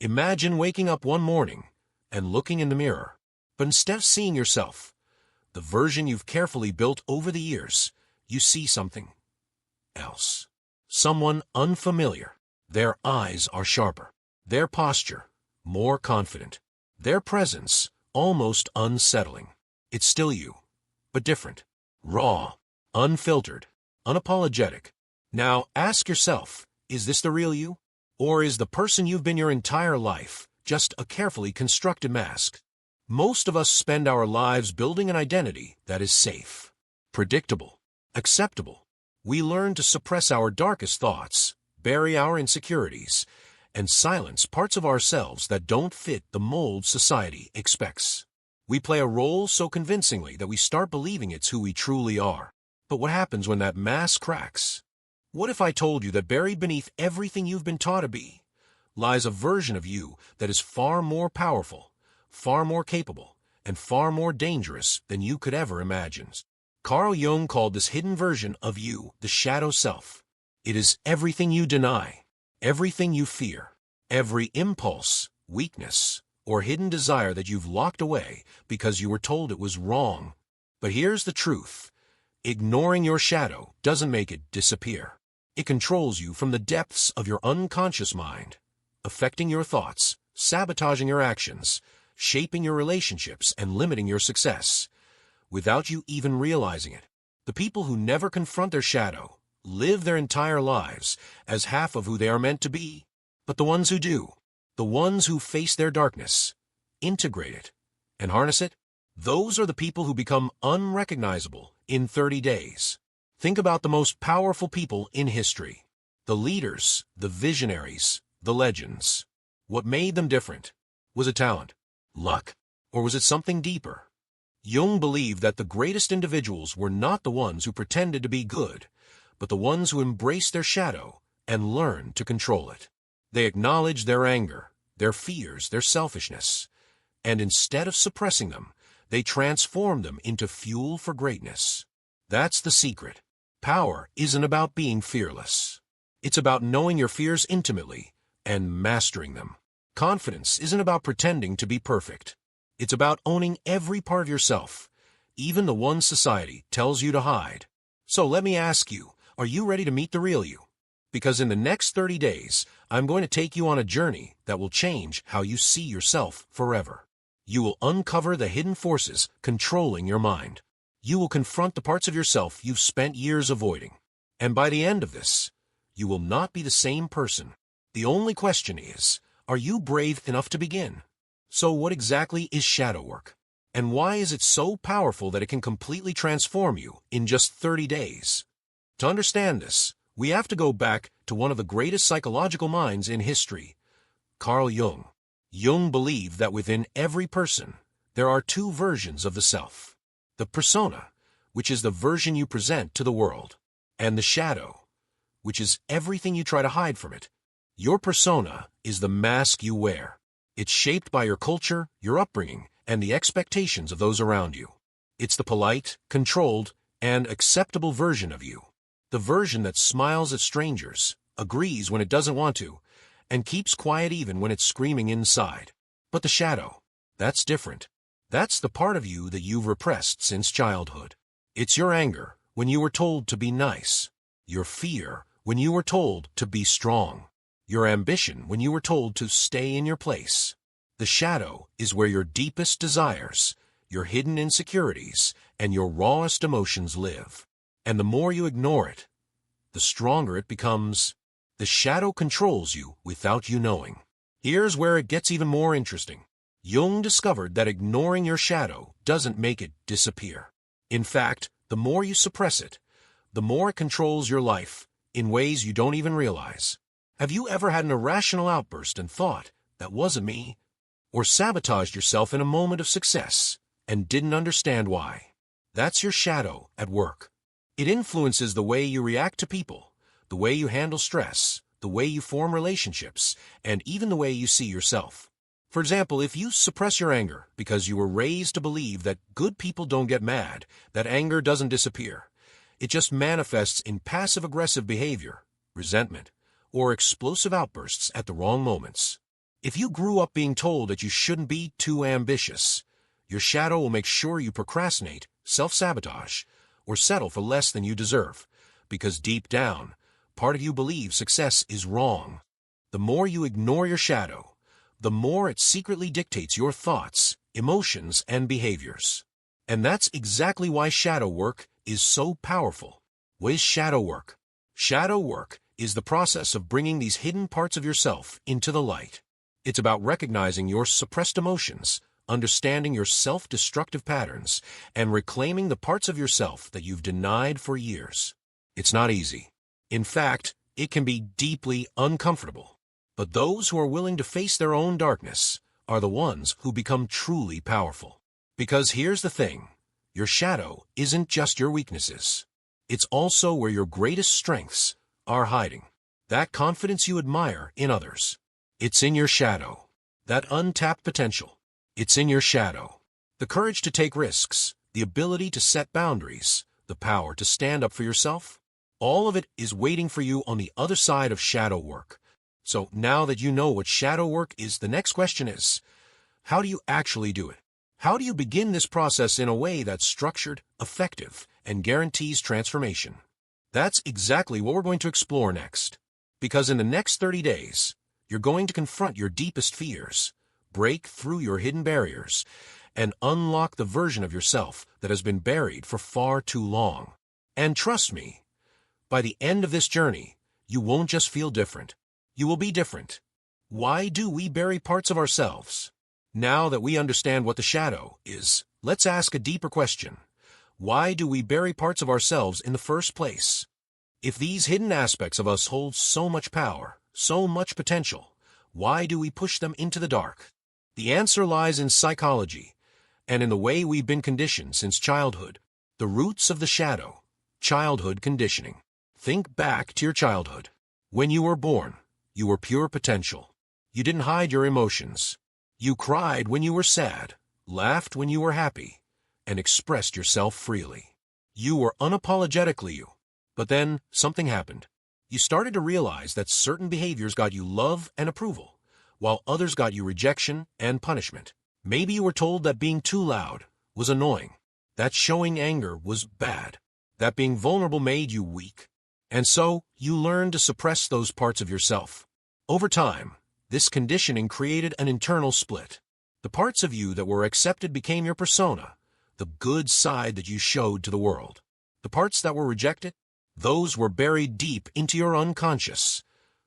Imagine waking up one morning and looking in the mirror, but instead of seeing yourself, the version you've carefully built over the years, you see something else. Someone unfamiliar. Their eyes are sharper. Their posture more confident. Their presence almost unsettling. It's still you, but different. Raw, unfiltered, unapologetic. Now ask yourself, is this the real you? Or is the person you've been your entire life just a carefully constructed mask? Most of us spend our lives building an identity that is safe, predictable, acceptable. We learn to suppress our darkest thoughts, bury our insecurities, and silence parts of ourselves that don't fit the mold society expects. We play a role so convincingly that we start believing it's who we truly are. But what happens when that mask cracks? What if I told you that buried beneath everything you've been taught to be lies a version of you that is far more powerful, far more capable, and far more dangerous than you could ever imagine? Carl Jung called this hidden version of you the shadow self. It is everything you deny, everything you fear, every impulse, weakness, or hidden desire that you've locked away because you were told it was wrong. But here's the truth. Ignoring your shadow doesn't make it disappear. It controls you from the depths of your unconscious mind, affecting your thoughts, sabotaging your actions, shaping your relationships, and limiting your success, without you even realizing it. The people who never confront their shadow live their entire lives as half of who they are meant to be. But the ones who do, the ones who face their darkness, integrate it, and harness it, those are the people who become unrecognizable in 30 days. Think about the most powerful people in history. The leaders, the visionaries, the legends. What made them different? Was it talent, luck, or was it something deeper? Jung believed that the greatest individuals were not the ones who pretended to be good, but the ones who embraced their shadow and learned to control it. They acknowledged their anger, their fears, their selfishness, and instead of suppressing them, they transformed them into fuel for greatness. That's the secret. Power isn't about being fearless. It's about knowing your fears intimately and mastering them. Confidence isn't about pretending to be perfect. It's about owning every part of yourself, even the one society tells you to hide. So let me ask you, are you ready to meet the real you? Because in the next 30 days, I'm going to take you on a journey that will change how you see yourself forever. You will uncover the hidden forces controlling your mind. You will confront the parts of yourself you've spent years avoiding. And by the end of this, you will not be the same person. The only question is, are you brave enough to begin? So what exactly is shadow work? And why is it so powerful that it can completely transform you in just 30 days? To understand this, we have to go back to one of the greatest psychological minds in history, Carl Jung. Jung believed that within every person, there are two versions of the self. The persona, which is the version you present to the world, and the shadow, which is everything you try to hide from it. Your persona is the mask you wear. It's shaped by your culture, your upbringing, and the expectations of those around you. It's the polite, controlled, and acceptable version of you. The version that smiles at strangers, agrees when it doesn't want to, and keeps quiet even when it's screaming inside. But the shadow, that's different. That's the part of you that you've repressed since childhood. It's your anger when you were told to be nice, your fear when you were told to be strong, your ambition when you were told to stay in your place. The shadow is where your deepest desires, your hidden insecurities, and your rawest emotions live. And the more you ignore it, the stronger it becomes. The shadow controls you without you knowing. Here's where it gets even more interesting. Jung discovered that ignoring your shadow doesn't make it disappear. In fact, the more you suppress it, the more it controls your life in ways you don't even realize. Have you ever had an irrational outburst and thought, that wasn't me? Or sabotaged yourself in a moment of success and didn't understand why? That's your shadow at work. It influences the way you react to people, the way you handle stress, the way you form relationships, and even the way you see yourself. For example, if you suppress your anger because you were raised to believe that good people don't get mad, that anger doesn't disappear, it just manifests in passive-aggressive behavior, resentment, or explosive outbursts at the wrong moments. If you grew up being told that you shouldn't be too ambitious, your shadow will make sure you procrastinate, self-sabotage, or settle for less than you deserve, because deep down, part of you believes success is wrong. The more you ignore your shadow, the more it secretly dictates your thoughts, emotions, and behaviors. And that's exactly why shadow work is so powerful. What is shadow work? Shadow work is the process of bringing these hidden parts of yourself into the light. It's about recognizing your suppressed emotions, understanding your self-destructive patterns, and reclaiming the parts of yourself that you've denied for years. It's not easy. In fact, it can be deeply uncomfortable. But those who are willing to face their own darkness are the ones who become truly powerful. Because here's the thing, your shadow isn't just your weaknesses. It's also where your greatest strengths are hiding. That confidence you admire in others. It's in your shadow. That untapped potential. It's in your shadow. The courage to take risks, the ability to set boundaries, the power to stand up for yourself. All of it is waiting for you on the other side of shadow work. So now that you know what shadow work is, the next question is, how do you actually do it? How do you begin this process in a way that's structured, effective, and guarantees transformation? That's exactly what we're going to explore next. Because in the next 30 days, you're going to confront your deepest fears, break through your hidden barriers, and unlock the version of yourself that has been buried for far too long. And trust me, by the end of this journey, you won't just feel different. You will be different. Why do we bury parts of ourselves? Now that we understand what the shadow is, let's ask a deeper question. Why do we bury parts of ourselves in the first place? If these hidden aspects of us hold so much power, so much potential, why do we push them into the dark? The answer lies in psychology, and in the way we've been conditioned since childhood. The roots of the shadow, childhood conditioning. Think back to your childhood. When you were born, you were pure potential. You didn't hide your emotions. You cried when you were sad, laughed when you were happy, and expressed yourself freely. You were unapologetically you. But then something happened. You started to realize that certain behaviors got you love and approval, while others got you rejection and punishment. Maybe you were told that being too loud was annoying, that showing anger was bad, that being vulnerable made you weak. And so, you learned to suppress those parts of yourself. Over time, this conditioning created an internal split. The parts of you that were accepted became your persona, the good side that you showed to the world. The parts that were rejected, those were buried deep into your unconscious,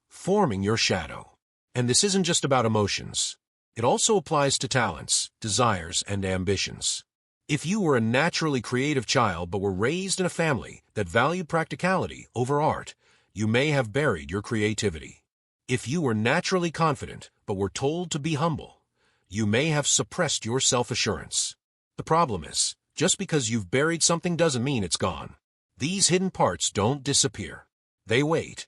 forming your shadow. And this isn't just about emotions. It also applies to talents, desires, and ambitions. If you were a naturally creative child but were raised in a family that valued practicality over art, you may have buried your creativity. If you were naturally confident but were told to be humble, you may have suppressed your self-assurance. The problem is, just because you've buried something doesn't mean it's gone. These hidden parts don't disappear. They wait,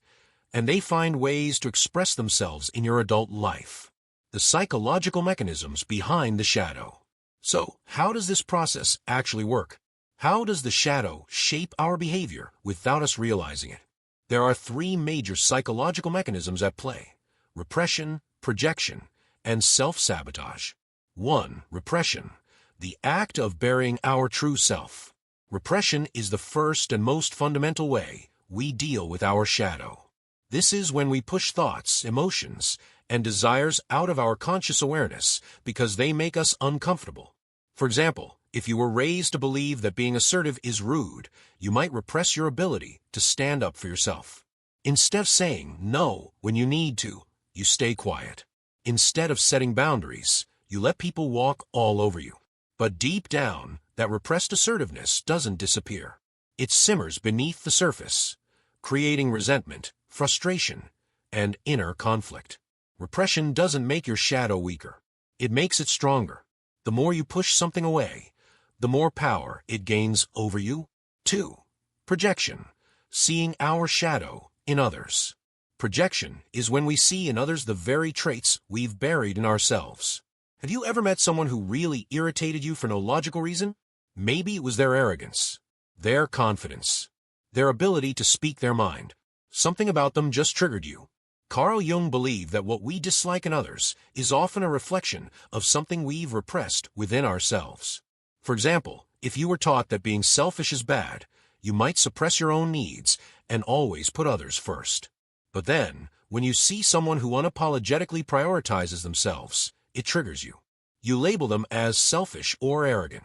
and they find ways to express themselves in your adult life. The psychological mechanisms behind the shadow. So, how does this process actually work? How does the shadow shape our behavior without us realizing it? There are three major psychological mechanisms at play: repression, projection, and self-sabotage. 1. Repression, the act of burying our true self. Repression is the first and most fundamental way we deal with our shadow. This is when we push thoughts, emotions, and desires out of our conscious awareness because they make us uncomfortable. For example, if you were raised to believe that being assertive is rude, you might repress your ability to stand up for yourself. Instead of saying no when you need to, you stay quiet. Instead of setting boundaries, you let people walk all over you. But deep down, that repressed assertiveness doesn't disappear. It simmers beneath the surface, creating resentment, frustration, and inner conflict. Repression doesn't make your shadow weaker. It makes it stronger. The more you push something away, the more power it gains over you. 2. Projection, seeing our shadow in others. Projection is when we see in others the very traits we've buried in ourselves. Have you ever met someone who really irritated you for no logical reason? Maybe it was their arrogance, their confidence, their ability to speak their mind. Something about them just triggered you. Carl Jung believed that what we dislike in others is often a reflection of something we've repressed within ourselves. For example, if you were taught that being selfish is bad, you might suppress your own needs and always put others first. But then, when you see someone who unapologetically prioritizes themselves, it triggers you. You label them as selfish or arrogant,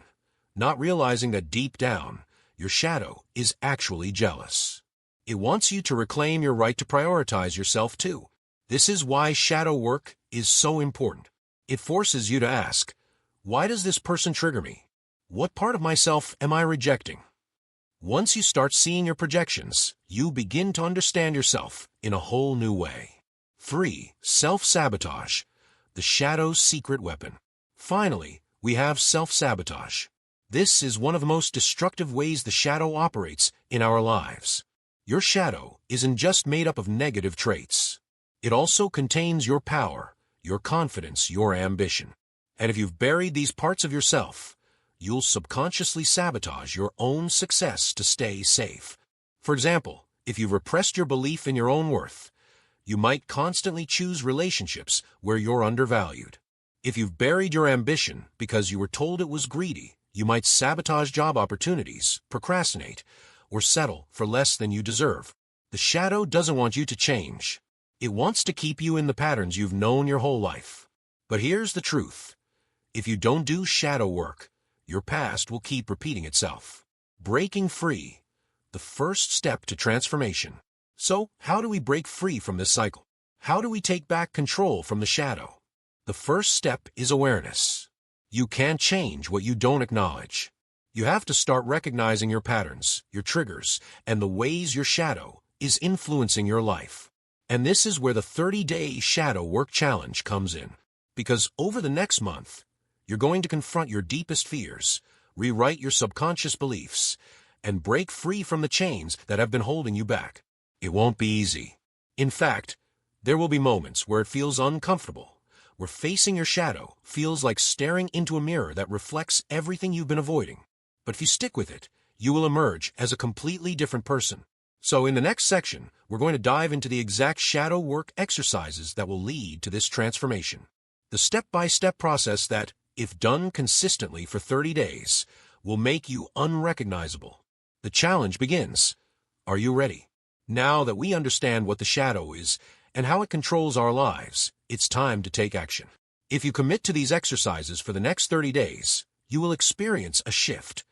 not realizing that deep down, your shadow is actually jealous. It wants you to reclaim your right to prioritize yourself too. This is why shadow work is so important. It forces you to ask, why does this person trigger me? What part of myself am I rejecting? Once you start seeing your projections, you begin to understand yourself in a whole new way. 3. Self-sabotage, the shadow's secret weapon. Finally, we have self-sabotage. This is one of the most destructive ways the shadow operates in our lives. Your shadow isn't just made up of negative traits. It also contains your power, your confidence, your ambition. And if you've buried these parts of yourself, you'll subconsciously sabotage your own success to stay safe. For example, if you've repressed your belief in your own worth, you might constantly choose relationships where you're undervalued. If you've buried your ambition because you were told it was greedy, you might sabotage job opportunities, procrastinate, or settle for less than you deserve. The shadow doesn't want you to change. It wants to keep you in the patterns you've known your whole life. But here's the truth. If you don't do shadow work, your past will keep repeating itself. Breaking free, the first step to transformation. So, how do we break free from this cycle? How do we take back control from the shadow? The first step is awareness. You can't change what you don't acknowledge. You have to start recognizing your patterns, your triggers, and the ways your shadow is influencing your life. And this is where the 30-day shadow work challenge comes in. Because over the next month, you're going to confront your deepest fears, rewrite your subconscious beliefs, and break free from the chains that have been holding you back. It won't be easy. In fact, there will be moments where it feels uncomfortable, where facing your shadow feels like staring into a mirror that reflects everything you've been avoiding. But if you stick with it, you will emerge as a completely different person. So in the next section, we're going to dive into the exact shadow work exercises that will lead to this transformation. The step-by-step process that, if done consistently for 30 days, will make you unrecognizable. The challenge begins. Are you ready? Now that we understand what the shadow is and how it controls our lives, it's time to take action. If you commit to these exercises for the next 30 days, you will experience a shift,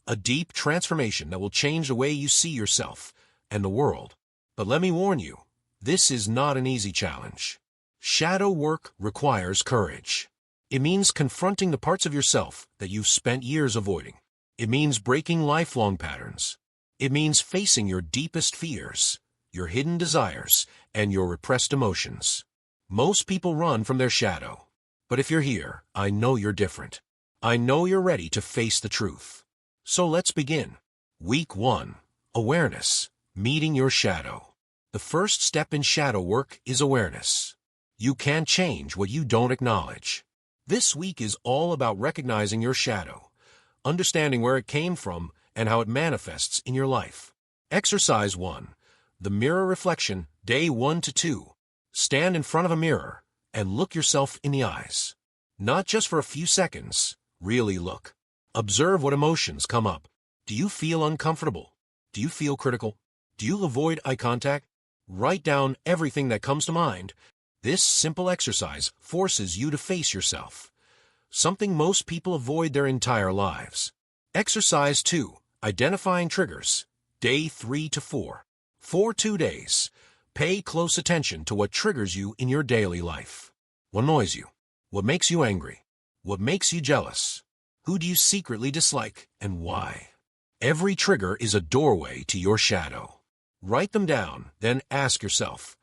a deep transformation that will change the way you see yourself and the world. But let me warn you, this is not an easy challenge. Shadow work requires courage. It means confronting the parts of yourself that you've spent years avoiding. It means breaking lifelong patterns. It means facing your deepest fears, your hidden desires, and your repressed emotions. Most people run from their shadow. But if you're here, I know you're different. I know you're ready to face the truth. So let's begin. Week 1. Awareness. Meeting your shadow. The first step in shadow work is awareness. You can't change what you don't acknowledge. This week is all about recognizing your shadow, understanding where it came from, and how it manifests in your life. Exercise 1. The mirror reflection, day 1 to 2. Stand in front of a mirror and look yourself in the eyes. Not just for a few seconds, really look. Observe what emotions come up. Do you feel uncomfortable? Do you feel critical? Do you avoid eye contact? Write down everything that comes to mind. This simple exercise forces you to face yourself, something most people avoid their entire lives. Exercise 2. Identifying triggers, day 3 to 4. For 2 days, pay close attention to what triggers you in your daily life. What annoys you? What makes you angry? What makes you jealous? Who do you secretly dislike, and why? Every trigger is a doorway to your shadow. Write them down, then ask yourself,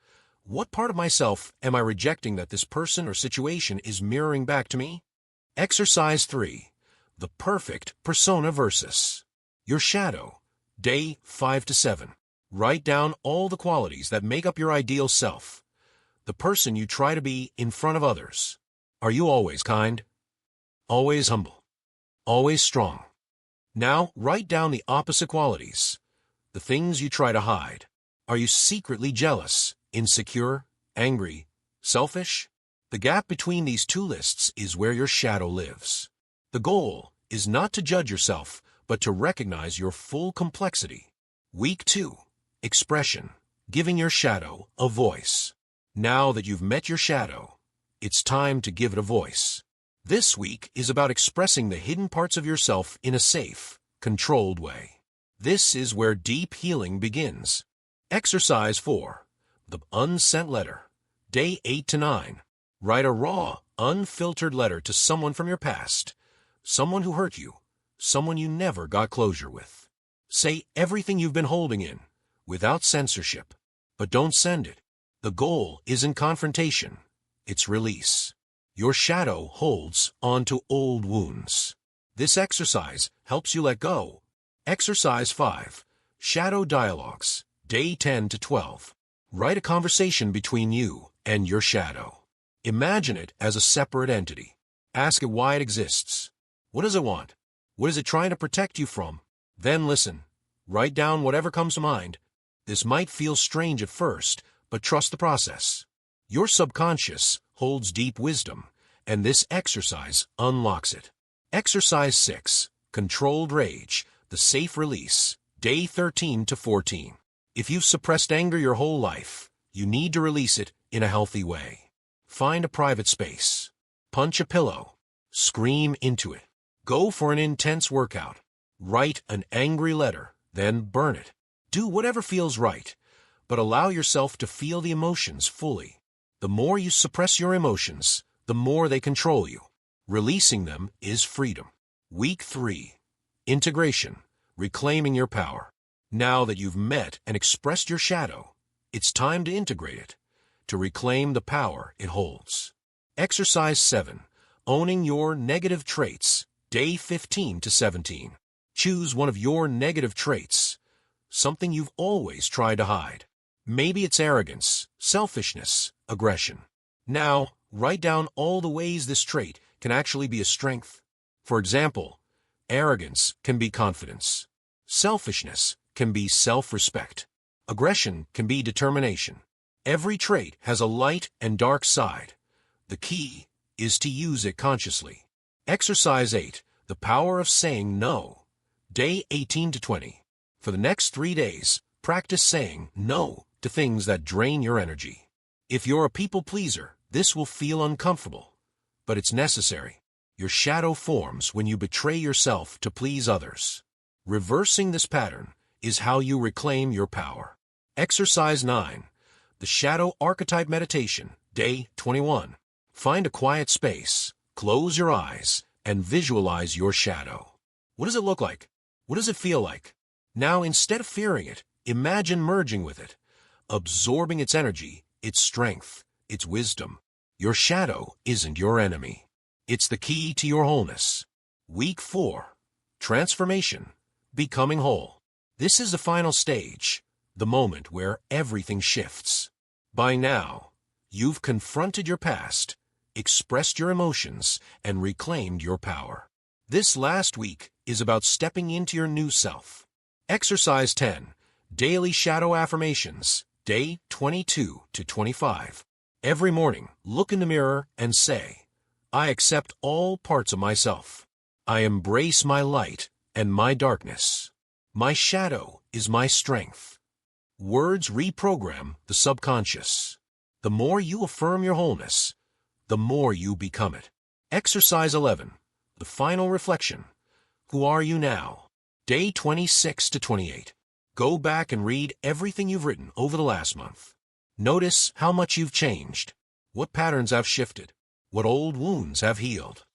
what part of myself am I rejecting that this person or situation is mirroring back to me? Exercise 3. The perfect persona versus your shadow, day 5 to 7. Write down all the qualities that make up your ideal self, the person you try to be in front of others. Are you always kind? Always humble? Always strong? Now, write down the opposite qualities, the things you try to hide. Are you secretly jealous, insecure, angry, selfish? The gap between these two lists is where your shadow lives. The goal is not to judge yourself, but to recognize your full complexity. Week 2. Expression. Giving your shadow a voice. Now that you've met your shadow, it's time to give it a voice. This week is about expressing the hidden parts of yourself in a safe, controlled way. This is where deep healing begins. Exercise 4. The unsent letter. Day 8 to 9. Write a raw, unfiltered letter to someone from your past. Someone who hurt you. Someone you never got closure with. Say everything you've been holding in, without censorship. But don't send it. The goal isn't confrontation. It's release. Your shadow holds onto old wounds. This exercise helps you let go. Exercise 5. Shadow Dialogues. Day 10 to 12. Write a conversation between you and your shadow. Imagine it as a separate entity. Ask it why it exists. What does it want? What is it trying to protect you from? Then listen. Write down whatever comes to mind. This might feel strange at first, but trust the process. Your subconscious holds deep wisdom, and this exercise unlocks it. Exercise 6. Controlled Rage. The Safe Release. Day 13 to 14. If you've suppressed anger your whole life, you need to release it in a healthy way. Find a private space. Punch a pillow. Scream into it. Go for an intense workout. Write an angry letter, then burn it. Do whatever feels right, but allow yourself to feel the emotions fully. The more you suppress your emotions, the more they control you. Releasing them is freedom. Week 3. Integration. Reclaiming your power. Now that you've met and expressed your shadow, it's time to integrate it, to reclaim the power it holds. Exercise 7. Owning your negative traits. Day 15 to 17. Choose one of your negative traits, something you've always tried to hide. Maybe it's arrogance, selfishness, aggression. Now, write down all the ways this trait can actually be a strength. For example, arrogance can be confidence. Selfishness can be self-respect. Aggression can be determination. Every trait has a light and dark side. The key is to use it consciously. Exercise 8. The Power of Saying No. Day 18 to 20. For the next 3 days, practice saying no to things that drain your energy. If you're a people pleaser, this will feel uncomfortable, but it's necessary. Your shadow forms when you betray yourself to please others. Reversing this pattern is how you reclaim your power. Exercise 9. The Shadow Archetype Meditation. Day 21. Find a quiet space, close your eyes, and visualize your shadow. What does it look like? What does it feel like? Now, instead of fearing it, imagine merging with it, absorbing its energy, its strength, its wisdom. Your shadow isn't your enemy. It's the key to your wholeness. Week 4. Transformation. Becoming whole. This is the final stage, the moment where everything shifts. By now, you've confronted your past, expressed your emotions, and reclaimed your power. This last week is about stepping into your new self. Exercise 10. Daily Shadow Affirmations. Day 22 to 25. Every morning, look in the mirror and say, I accept all parts of myself. I embrace my light and my darkness. My shadow is my strength. Words reprogram the subconscious. The more you affirm your wholeness, the more you become it. Exercise 11. The Final Reflection. Who are you now? Day 26 to 28. Go back and read everything you've written over the last month. Notice how much you've changed, what patterns have shifted, what old wounds have healed.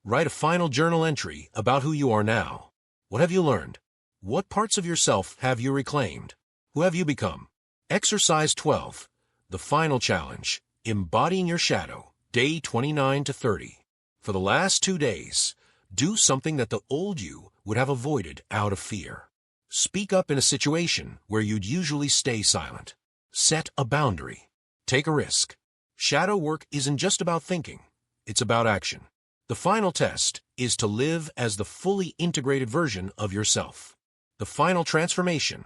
Write a final journal entry about who you are now. What have you learned? What parts of yourself have you reclaimed? Who have you become? Exercise 12. The Final Challenge. Embodying your shadow. Day 29 to 30. For the last 2 days, do something that the old you would have avoided out of fear. Speak up in a situation where you'd usually stay silent. Set a boundary. Take a risk. Shadow work isn't just about thinking. It's about action. The final test is to live as the fully integrated version of yourself. The final transformation,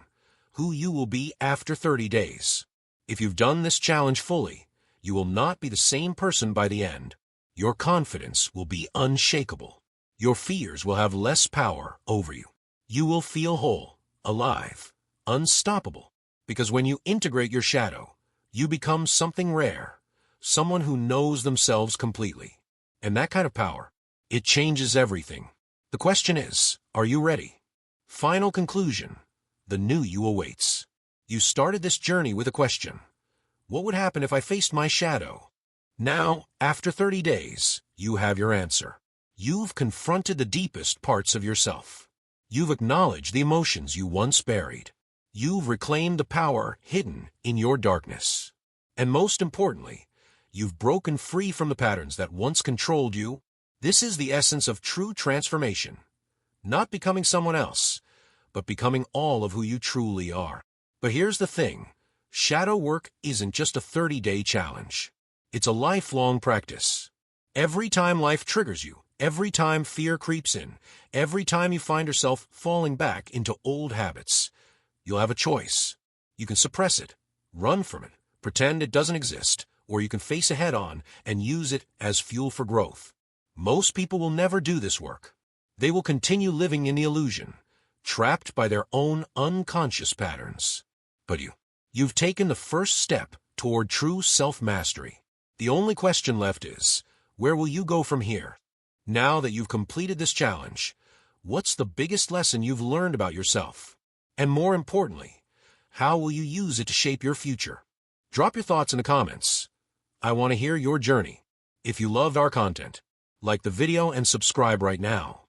who you will be after 30 days. If you've done this challenge fully, You will not be the same person by the end. Your confidence will be unshakable. Your fears will have less power over you. You will feel whole, alive, unstoppable. Because when you integrate your shadow, you become something rare, someone who knows themselves completely. And that kind of power, it changes everything. The question is, are you ready? Final conclusion, the new you awaits. You started this journey with a question. What would happen if I faced my shadow? Now, after 30 days, you have your answer. You've confronted the deepest parts of yourself. You've acknowledged the emotions you once buried. You've reclaimed the power hidden in your darkness. And most importantly, you've broken free from the patterns that once controlled you. This is the essence of true transformation. Not becoming someone else, but becoming all of who you truly are. But here's the thing. Shadow work isn't just a 30-day challenge. It's a lifelong practice. Every time life triggers you, every time fear creeps in, every time you find yourself falling back into old habits, you'll have a choice. You can suppress it, run from it, pretend it doesn't exist, or you can face it head-on and use it as fuel for growth. Most people will never do this work. They will continue living in the illusion, trapped by their own unconscious patterns. But you've taken the first step toward true self-mastery. The only question left is, where will you go from here? Now that you've completed this challenge, what's the biggest lesson you've learned about yourself? And more importantly, how will you use it to shape your future? Drop your thoughts in the comments. I want to hear your journey. If you loved our content, like the video and subscribe right now.